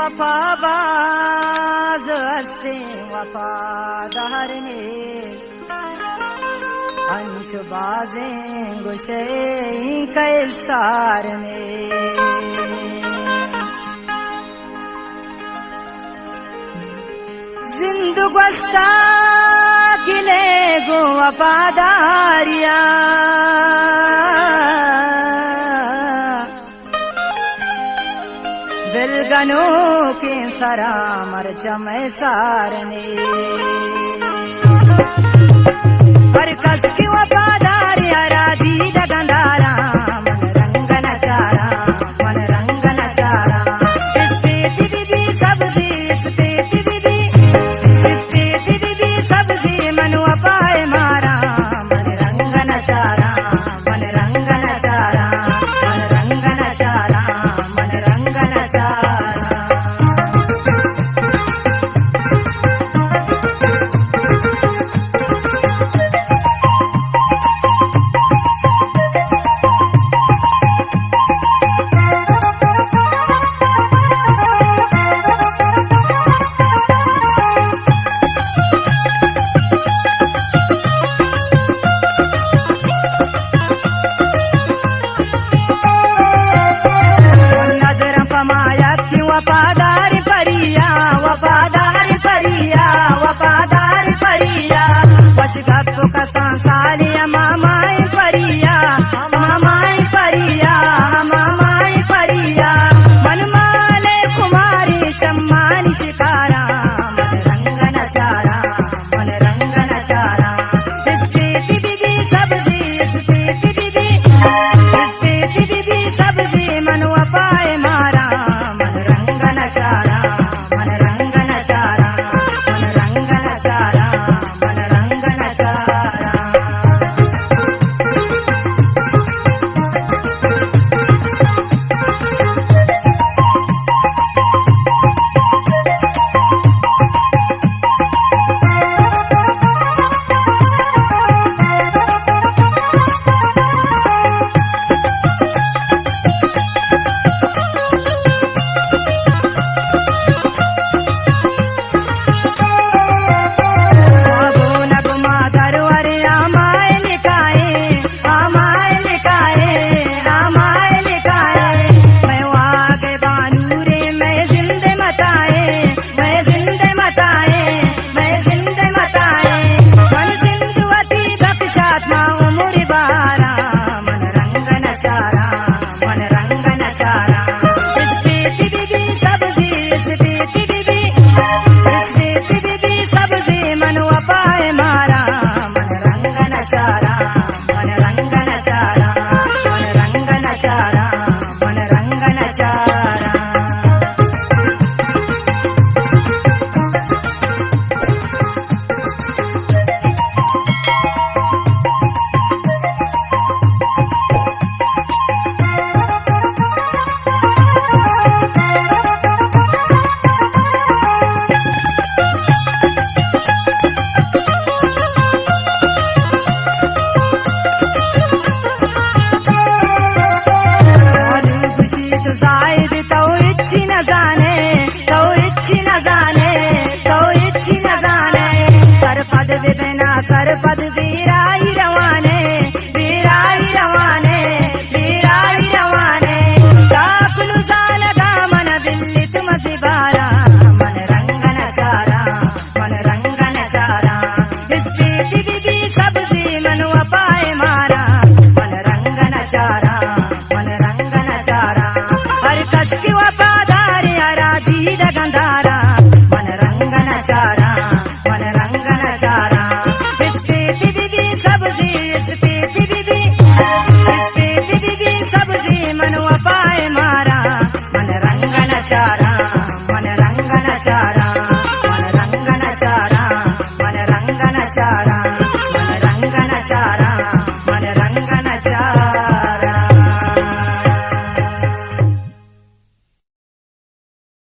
वफाबाज असते वफादारने अंश बाजें गुशे कैस्तारने जिंदगस्ता किले गो वफादारिया दिलगनो के सरा मर जमे सारने हर कस की वफादारी राधी दगंधारा मन रंग नचारा मन रंग नचारा इस पेती बीबी सब्जी इस पेती बीबी सब्जी मनुआ पाए मारा मन रंग नचारा मन रंग नचारा मन रंग नचारा मन रंग नचारा वफादारी परिया वफादारी परिया वफादारी परिया बस गप का सांसालिया मामाई परिया मामाई परिया मामाई परिया मनमाले कुमारी चम्मानी शिकारा मन रंग नचारा मन रंग नचारा इस पेती बीबी सब्जी इस पेती बीबी सब्जी मनुआ पाए मारा मन रंग नचारा मन रंग नचारा मन रंग नचारा मन रंग नचारा सरपद वीराई रवाने वीराई रवाने वीराई रवाने चाकुलु साल दामन दिल्ली तुम सिबारा मन रंग नचारा मन रंग नचारा इस पेती बीबी सब्जी मनुआ पाए मारा मन रंग नचारा मन रंग नचारा हर कस की वफादारी राधी दगंधारा मन रंग नचारा मन रंग नचारा सब्जी मनुआ पाए मारा मन रंग नचारा।